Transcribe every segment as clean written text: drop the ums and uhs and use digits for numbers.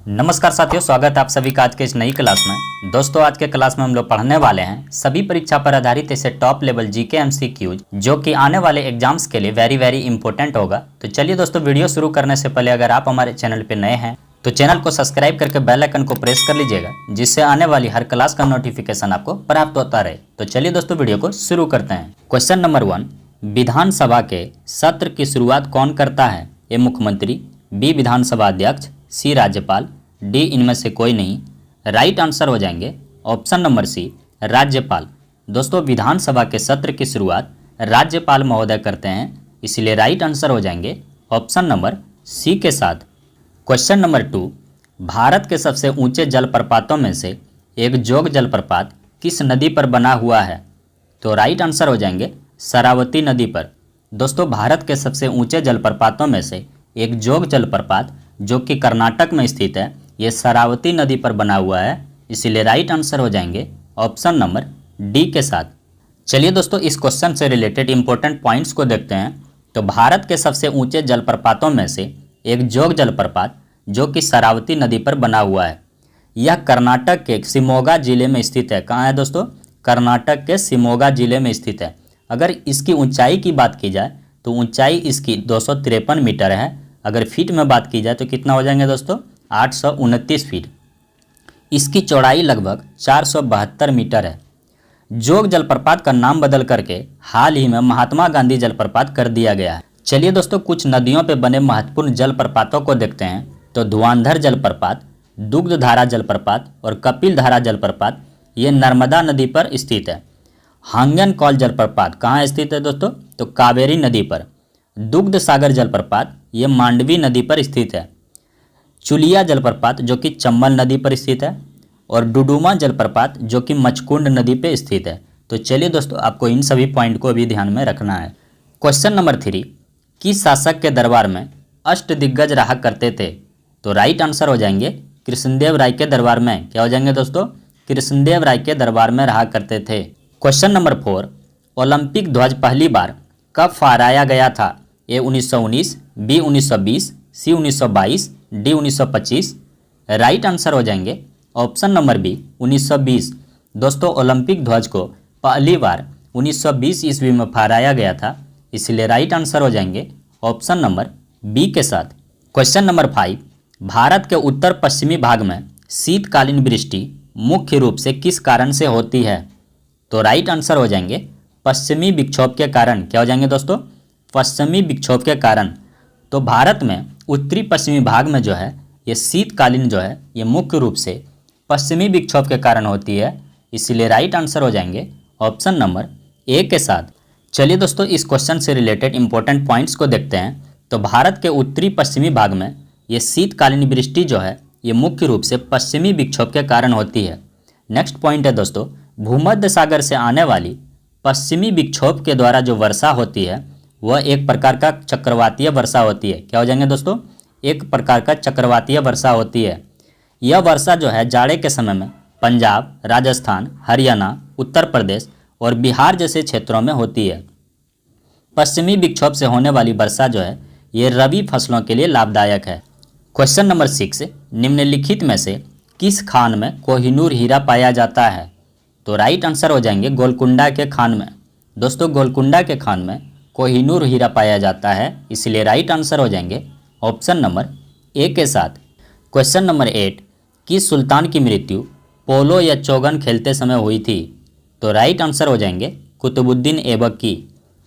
नमस्कार साथियों, स्वागत है आप सभी का आज के इस नई क्लास में। दोस्तों, आज के क्लास में हम लोग पढ़ने वाले हैं सभी परीक्षा पर आधारित ऐसे टॉप लेवल जीके एमसीक्यूज जो कि आने वाले एग्जाम्स के लिए वेरी इंपॉर्टेंट होगा। तो चलिए दोस्तों, वीडियो शुरू करने से पहले अगर आप हमारे चैनल पर नए हैं तो चैनल को सब्सक्राइब करके बेल आइकन को प्रेस कर लीजिएगा, जिससे आने वाली हर क्लास का नोटिफिकेशन आपको प्राप्त होता रहे। तो चलिए दोस्तों, वीडियो को शुरू करते हैं। क्वेश्चन नंबर 1, विधानसभा के सत्र की शुरुआत कौन करता है? ए मुख्यमंत्री, बी विधानसभा अध्यक्ष, सी राज्यपाल, डी इनमें से कोई नहीं। राइट आंसर हो जाएंगे ऑप्शन नंबर सी, राज्यपाल। दोस्तों, विधानसभा के सत्र की शुरुआत राज्यपाल महोदय करते हैं, इसलिए राइट आंसर हो जाएंगे ऑप्शन नंबर सी के साथ। क्वेश्चन नंबर 2, भारत के सबसे ऊंचे जलप्रपातों में से एक जोग जलप्रपात किस नदी पर बना हुआ है? तो राइट आंसर हो जाएंगे शरावती नदी पर। दोस्तों, भारत के सबसे ऊंचे जलप्रपातों में से एक जोग जलप्रपात जो कि कर्नाटक में स्थित है, ये शरावती नदी पर बना हुआ है, इसीलिए राइट आंसर हो जाएंगे ऑप्शन नंबर डी के साथ। चलिए दोस्तों, इस क्वेश्चन से रिलेटेड इंपॉर्टेंट पॉइंट्स को देखते हैं। तो भारत के सबसे ऊंचे जलप्रपातों में से एक जोग जलप्रपात जो कि शरावती नदी पर बना हुआ है, यह कर्नाटक के शिमोगा जिले में स्थित है। कहाँ है दोस्तों? कर्नाटक के शिमोगा जिले में स्थित है। अगर इसकी ऊंचाई की बात की जाए तो ऊंचाई इसकी 253 मीटर है। अगर फीट में बात की जाए तो कितना हो जाएंगे दोस्तों? 829 फीट। इसकी चौड़ाई लगभग 472 मीटर है। जोग जलप्रपात का नाम बदल करके हाल ही में महात्मा गांधी जलप्रपात कर दिया गया है। चलिए दोस्तों, कुछ नदियों पे बने महत्वपूर्ण जलप्रपातों को देखते हैं। तो धुआंधर जलप्रपात, दुग्धधारा जलप्रपात और कपिल धारा जलप्रपात ये नर्मदा नदी पर स्थित है। हांगन कॉल जलप्रपात कहाँ स्थित है दोस्तों? तो कावेरी नदी पर। दुग्ध सागर जलप्रपात ये मांडवी नदी पर स्थित है। चुलिया जलप्रपात जो कि चंबल नदी पर स्थित है, और डुडुमा जलप्रपात जो कि मचकुंड नदी पर स्थित है। तो चलिए दोस्तों, आपको इन सभी पॉइंट को भी ध्यान में रखना है। क्वेश्चन नंबर 3, किस शासक के दरबार में अष्टदिग्गज रहा करते थे? तो राइट आंसर हो जाएंगे कृष्णदेव राय के दरबार में। क्या हो जाएंगे दोस्तों? कृष्णदेव राय के दरबार में रहा करते थे। क्वेश्चन नंबर 4, ओलंपिक ध्वज पहली बार कब फहराया गया था? ए 1919, बी 1920, सी 1922, डी 1925। राइट आंसर हो जाएंगे ऑप्शन नंबर बी 1920। दोस्तों, ओलंपिक ध्वज को पहली बार 1920 ईस्वी में फहराया गया था, इसलिए राइट आंसर हो जाएंगे ऑप्शन नंबर बी के साथ। क्वेश्चन नंबर 5, भारत के उत्तर पश्चिमी भाग में शीतकालीन वृष्टि मुख्य रूप से किस कारण से होती है? तो राइट आंसर हो जाएंगे पश्चिमी विक्षोभ के कारण। क्या हो जाएंगे दोस्तों? पश्चिमी विक्षोभ के कारण। तो भारत में उत्तरी पश्चिमी भाग में जो है ये शीतकालीन जो है ये मुख्य रूप से पश्चिमी विक्षोभ के कारण होती है, इसीलिए राइट आंसर हो जाएंगे ऑप्शन नंबर ए के साथ। चलिए दोस्तों, इस क्वेश्चन से रिलेटेड इंपॉर्टेंट पॉइंट्स को देखते हैं। तो भारत के उत्तरी पश्चिमी भाग में ये शीतकालीन वृष्टि जो है ये मुख्य रूप से पश्चिमी विक्षोभ के कारण होती है। नेक्स्ट पॉइंट है दोस्तों, भूमध्य सागर से आने वाली पश्चिमी विक्षोभ के द्वारा जो वर्षा होती है वह एक प्रकार का चक्रवातीय वर्षा होती है। क्या हो जाएंगे दोस्तों? एक प्रकार का चक्रवातीय वर्षा होती है। यह वर्षा जो है जाड़े के समय में पंजाब, राजस्थान, हरियाणा, उत्तर प्रदेश और बिहार जैसे क्षेत्रों में होती है। पश्चिमी विक्षोभ से होने वाली वर्षा जो है ये रबी फसलों के लिए लाभदायक है। क्वेश्चन नंबर 6, निम्नलिखित में से किस खान में कोहिनूर हीरा पाया जाता है? तो राइट आंसर हो जाएंगे गोलकुंडा के खान में। दोस्तों, गोलकुंडा के खान में कोहिनूर हीरा पाया जाता है, इसलिए राइट आंसर हो जाएंगे ऑप्शन नंबर ए के साथ। क्वेश्चन नंबर 8, किस सुल्तान की मृत्यु पोलो या चौगन खेलते समय हुई थी? तो राइट आंसर हो जाएंगे कुतुबुद्दीन ऐबक की।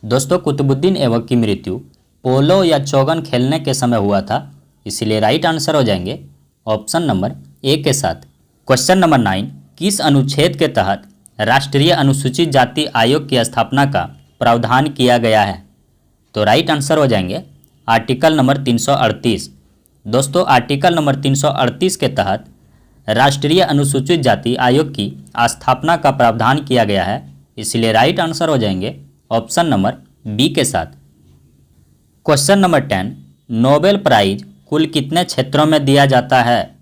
दोस्तों, कुतुबुद्दीन ऐबक की मृत्यु पोलो या चौगन खेलने के समय हुआ था, इसलिए राइट आंसर हो जाएंगे ऑप्शन नंबर ए के साथ। क्वेश्चन नंबर 9, किस अनुच्छेद के तहत राष्ट्रीय अनुसूचित जाति आयोग की स्थापना का प्रावधान किया गया है? तो राइट आंसर हो जाएंगे आर्टिकल नंबर 338। दोस्तों, आर्टिकल नंबर 338 के तहत राष्ट्रीय अनुसूचित जाति आयोग की स्थापना का प्रावधान किया गया है, इसलिए राइट आंसर हो जाएंगे ऑप्शन नंबर बी के साथ। क्वेश्चन नंबर 10, नोबेल प्राइज कुल कितने क्षेत्रों में दिया जाता है?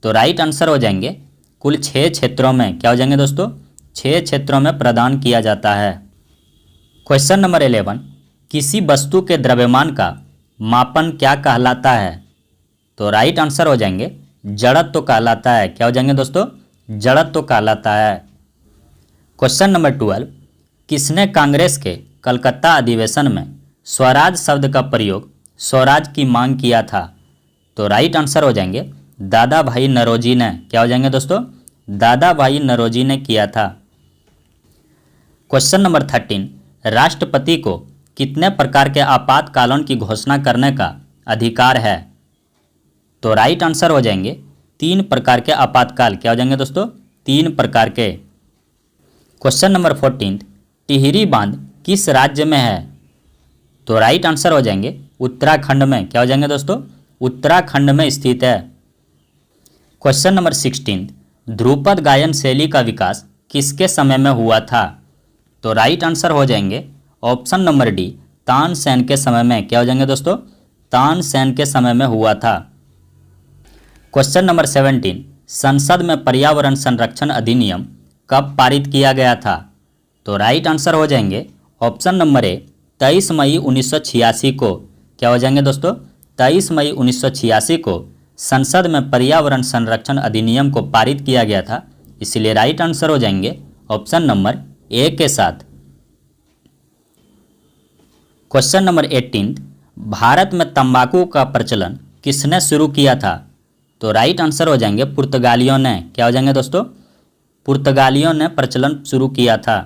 तो राइट आंसर हो जाएंगे कुल 6 क्षेत्रों में। क्या हो जाएंगे दोस्तों? 6 क्षेत्रों में प्रदान किया जाता है। क्वेश्चन नंबर 11, किसी वस्तु के द्रव्यमान का मापन क्या कहलाता है? तो राइट आंसर हो जाएंगे जड़त्व कहलाता है। क्या हो जाएंगे दोस्तों? जड़त्व कहलाता है। क्वेश्चन नंबर 12, किसने कांग्रेस के कलकत्ता अधिवेशन में स्वराज शब्द का प्रयोग स्वराज की मांग किया था? तो राइट आंसर हो जाएंगे दादा भाई नौरोजी ने। क्या हो जाएंगे दोस्तों? दादा भाई नौरोजी ने किया था। क्वेश्चन नंबर 13, राष्ट्रपति को कितने प्रकार के आपातकालों की घोषणा करने का अधिकार है? तो राइट आंसर हो जाएंगे 3 प्रकार के आपातकाल। क्या हो जाएंगे दोस्तों? 3 प्रकार के। क्वेश्चन नंबर 14, टिहरी बांध किस राज्य में है? तो राइट आंसर हो जाएंगे उत्तराखंड में। क्या हो जाएंगे दोस्तों? उत्तराखंड में स्थित है। क्वेश्चन नंबर 16, ध्रुपद गायन शैली का विकास किसके समय में हुआ था? तो राइट आंसर हो जाएंगे ऑप्शन नंबर डी, तानसेन के समय में। क्या हो जाएंगे दोस्तों? तानसेन के समय में हुआ था। क्वेश्चन नंबर 17, संसद में पर्यावरण संरक्षण अधिनियम कब पारित किया गया था? तो राइट आंसर हो जाएंगे ऑप्शन नंबर ए, 23 मई 1986 को। क्या हो जाएंगे दोस्तों? 23 मई 1986 को संसद में पर्यावरण संरक्षण अधिनियम को पारित किया गया था, इसलिए राइट आंसर हो जाएंगे ऑप्शन नंबर ए के साथ। क्वेश्चन नंबर 18, भारत में तंबाकू का प्रचलन किसने शुरू किया था? तो राइट आंसर हो जाएंगे पुर्तगालियों ने। क्या हो जाएंगे दोस्तों? पुर्तगालियों ने प्रचलन शुरू किया था।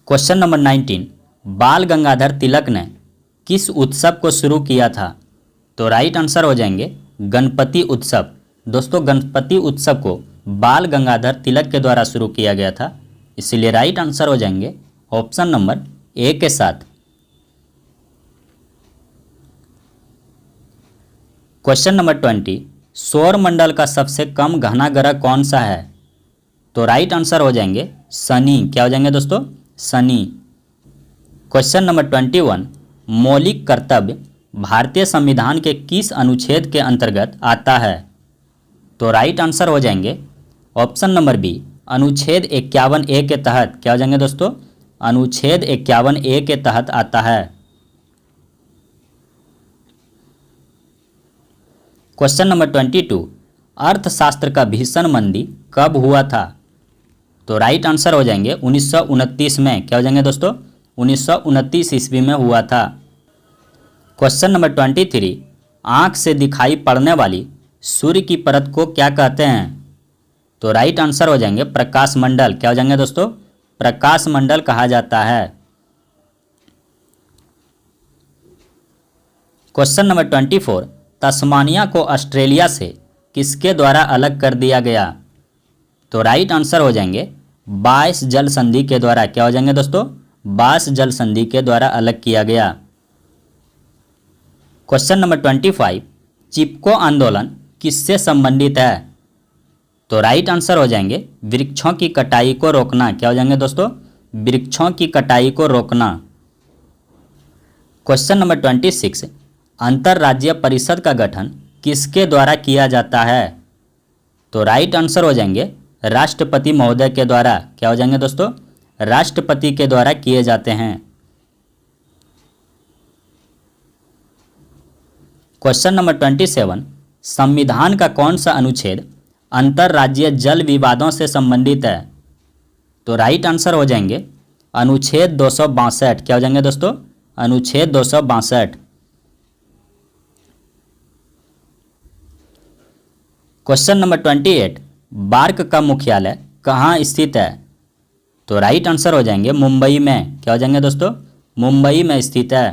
क्वेश्चन नंबर 19, बाल गंगाधर तिलक ने किस उत्सव को शुरू किया था? तो राइट आंसर हो जाएंगे गणपति उत्सव। दोस्तों, गणपति उत्सव को बाल गंगाधर तिलक के द्वारा शुरू किया गया था, इसीलिए राइट आंसर हो जाएंगे ऑप्शन नंबर ए के साथ। क्वेश्चन नंबर 20, सौर मंडल का सबसे कम घना ग्रह कौन सा है? तो राइट आंसर हो जाएंगे शनि। क्या हो जाएंगे दोस्तों? शनि। क्वेश्चन नंबर 21, मौलिक कर्तव्य भारतीय संविधान के किस अनुच्छेद के अंतर्गत आता है? तो राइट आंसर हो जाएंगे ऑप्शन नंबर बी, अनुच्छेद 51A के तहत। क्या हो जाएंगे दोस्तों? अनुच्छेद 51A के तहत आता है। क्वेश्चन नंबर 22, अर्थशास्त्र का भीषण मंदी कब हुआ था? तो राइट आंसर हो जाएंगे 1929 में। क्या हो जाएंगे दोस्तों? 1929 ईस्वी में हुआ था। क्वेश्चन नंबर 23, आँख से दिखाई पड़ने वाली सूर्य की परत को क्या कहते हैं? तो राइट आंसर हो जाएंगे प्रकाश मंडल। क्या हो जाएंगे दोस्तों? प्रकाश मंडल कहा जाता है। क्वेश्चन नंबर 24, तस्मानिया को ऑस्ट्रेलिया से किसके द्वारा अलग कर दिया गया? तो राइट आंसर हो जाएंगे 22 जल संधि के द्वारा। क्या हो जाएंगे दोस्तों? 22 जल संधि के द्वारा अलग किया गया। क्वेश्चन नंबर 25, चिपको आंदोलन किससे संबंधित है? तो राइट आंसर हो जाएंगे वृक्षों की कटाई को रोकना। क्या हो जाएंगे दोस्तों? वृक्षों की कटाई को रोकना। क्वेश्चन नंबर 26, अंतर्राज्यीय परिषद का गठन किसके द्वारा किया जाता है? तो राइट आंसर हो जाएंगे राष्ट्रपति महोदय के द्वारा। क्या हो जाएंगे दोस्तों? राष्ट्रपति के द्वारा किए जाते हैं। क्वेश्चन नंबर 27, संविधान का कौन सा अनुच्छेद अंतर्राज्यीय जल विवादों से संबंधित है? तो राइट आंसर हो जाएंगे अनुच्छेद 262। क्या हो जाएंगे दोस्तों? अनुच्छेद 262। क्वेश्चन नंबर 28, बार्क का मुख्यालय कहाँ स्थित है? तो राइट आंसर हो जाएंगे मुंबई में। क्या हो जाएंगे दोस्तों? मुंबई में स्थित है।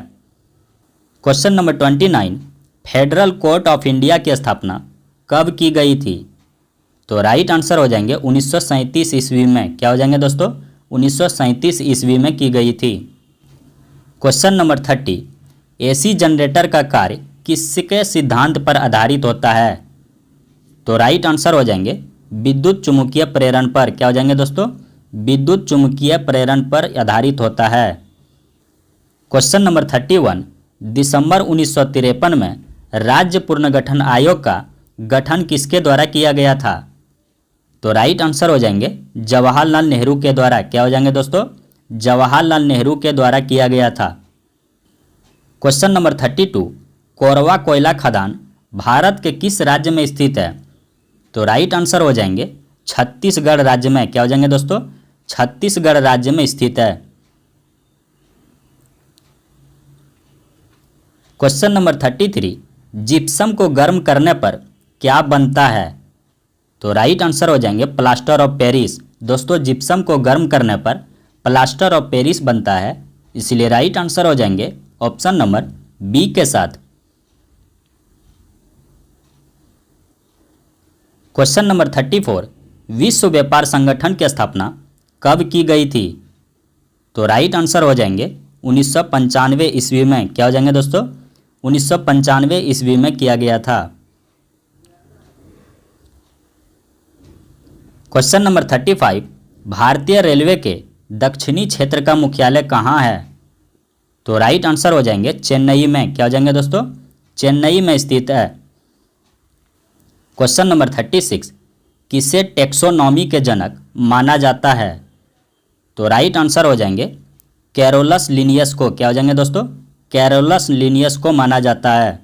Question number 29, federal court of India की स्थापना कब की गई थी? तो राइट आंसर हो जाएंगे 1937 ईस्वी में। क्या हो जाएंगे दोस्तों? 1937 ईस्वी में की गई थी। क्वेश्चन नंबर 30, एसी जनरेटर का कार्य किसके सिद्धांत पर आधारित होता है? तो राइट आंसर हो जाएंगे विद्युत चुम्बकीय प्रेरण पर। क्या हो जाएंगे दोस्तों? विद्युत चुम्बकीय प्रेरण पर आधारित होता है। क्वेश्चन नंबर 31, दिसंबर 1953 में राज्य पुनर्गठन आयोग का गठन किसके द्वारा किया गया था? तो राइट आंसर हो जाएंगे जवाहरलाल नेहरू के द्वारा। क्या हो जाएंगे दोस्तों? जवाहरलाल नेहरू के द्वारा किया गया था। क्वेश्चन नंबर 32, कोरबा कोयला खदान भारत के किस राज्य में स्थित है? तो राइट आंसर हो जाएंगे छत्तीसगढ़ राज्य में। क्या हो जाएंगे दोस्तों? छत्तीसगढ़ राज्य में स्थित है। क्वेश्चन नंबर 33, जिप्सम को गर्म करने पर क्या बनता है? तो राइट आंसर हो जाएंगे प्लास्टर ऑफ पेरिस। दोस्तों जिप्सम को गर्म करने पर प्लास्टर ऑफ पेरिस बनता है, इसलिए राइट आंसर हो जाएंगे ऑप्शन नंबर बी के साथ। क्वेश्चन नंबर 34, विश्व व्यापार संगठन की स्थापना कब की गई थी? तो राइट आंसर हो जाएंगे 1995 ईस्वी में। क्या हो जाएंगे दोस्तों? 1995 ईस्वी में किया गया था। क्वेश्चन नंबर 35, भारतीय रेलवे के दक्षिणी क्षेत्र का मुख्यालय कहाँ है? तो राइट आंसर हो जाएंगे चेन्नई में। क्या हो जाएंगे दोस्तों? चेन्नई में स्थित है। क्वेश्चन नंबर 36, किसे टेक्सोनॉमी के जनक माना जाता है? तो राइट आंसर हो जाएंगे कैरोलस लिनियस को। क्या हो जाएंगे दोस्तों? कैरोलस लिनियस को माना जाता है।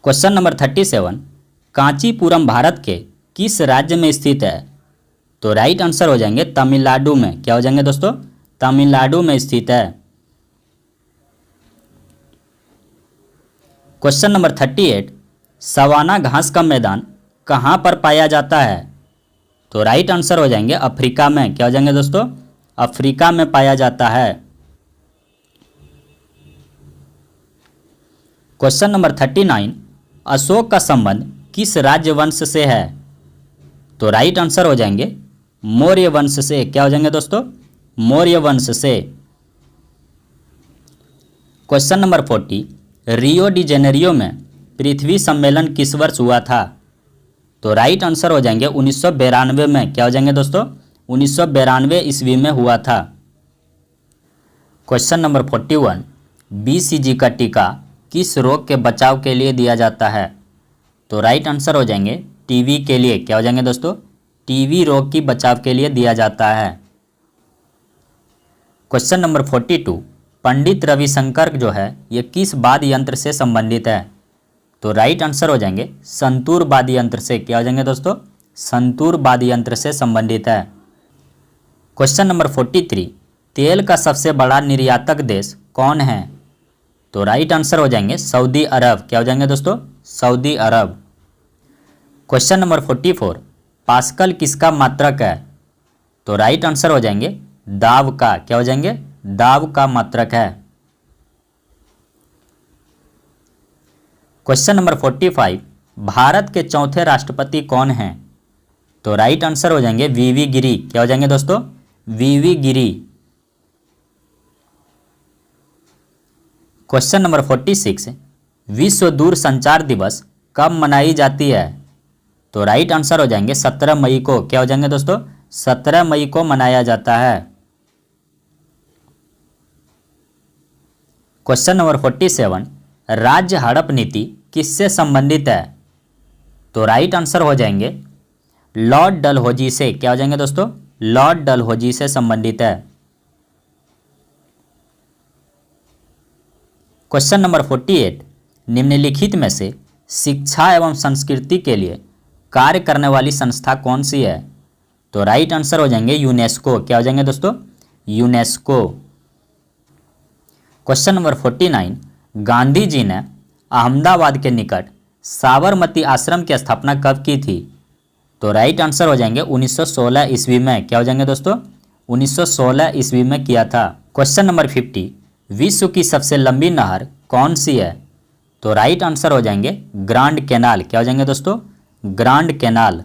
क्वेश्चन नंबर 37, कांचीपुरम भारत के किस राज्य में स्थित है? तो राइट आंसर हो जाएंगे तमिलनाडु में। क्या हो जाएंगे दोस्तों? तमिलनाडु में स्थित है। क्वेश्चन नंबर 38, सवाना घास का मैदान कहाँ पर पाया जाता है? तो राइट आंसर हो जाएंगे अफ्रीका में। क्या हो जाएंगे दोस्तों? अफ्रीका में पाया जाता है। क्वेश्चन नंबर 39, अशोक का संबंध किस राज्य वंश से है? तो राइट आंसर हो जाएंगे मौर्य वंश से। क्या हो जाएंगे दोस्तों? मौर्य वंश से। Question number 40, Rio de Janeiro में पृथ्वी सम्मेलन किस वर्ष हुआ था? तो राइट आंसर हो जाएंगे 1992 में। क्या हो जाएंगे दोस्तों? 1992 ईस्वी में हुआ था। क्वेश्चन नंबर 41, BCG का टीका किस रोग के बचाव के लिए दिया जाता है? तो राइट आंसर हो जाएंगे टीबी के लिए। क्या हो जाएंगे दोस्तों? टीबी रोग की बचाव के लिए दिया जाता है। क्वेश्चन नंबर 42, पंडित रविशंकर जो है ये किस वाद्य यंत्र से संबंधित है? तो राइट आंसर हो जाएंगे संतूर वाद्य यंत्र से। क्या हो जाएंगे दोस्तों? संतूर वाद्य यंत्र से संबंधित है। क्वेश्चन नंबर 43, तेल का सबसे बड़ा निर्यातक देश कौन है? तो राइट आंसर हो जाएंगे सऊदी अरब। क्या हो जाएंगे दोस्तों? सऊदी अरब। क्वेश्चन नंबर 44, पास्कल किसका मात्रक है? तो राइट आंसर हो जाएंगे दाब का। क्या हो जाएंगे? दाब का मात्रक है। क्वेश्चन नंबर 45, भारत के चौथे राष्ट्रपति कौन हैं? तो राइट आंसर हो जाएंगे वीवी गिरी। क्या हो जाएंगे दोस्तों? वीवी गिरी। क्वेश्चन नंबर 46, विश्व दूरसंचार दिवस कब मनाई जाती है? तो राइट आंसर हो जाएंगे 17 मई को। क्या हो जाएंगे दोस्तों? 17 मई को मनाया जाता है। क्वेश्चन नंबर 47, राज्य हड़प नीति किससे संबंधित है? तो राइट आंसर हो जाएंगे लॉर्ड डलहौजी से। क्या हो जाएंगे दोस्तों? लॉर्ड डलहौजी से संबंधित है। क्वेश्चन नंबर 48, निम्नलिखित में से शिक्षा एवं संस्कृति के लिए कार्य करने वाली संस्था कौन सी है? तो राइट आंसर हो जाएंगे यूनेस्को। क्या हो जाएंगे दोस्तों? UNESCO. Question number 49, Gandhi ji ने अहमदाबाद के निकट साबरमती आश्रम की स्थापना कब की थी? तो राइट आंसर हो जाएंगे 1916 ईस्वी में। क्या हो जाएंगे दोस्तों? 1916 ईस्वी में किया था। क्वेश्चन नंबर 50, विश्व की सबसे लंबी नहर कौन सी है? तो राइट आंसर हो जाएंगे ग्रांड कैनाल। क्या हो जाएंगे दोस्तों? Grand canal.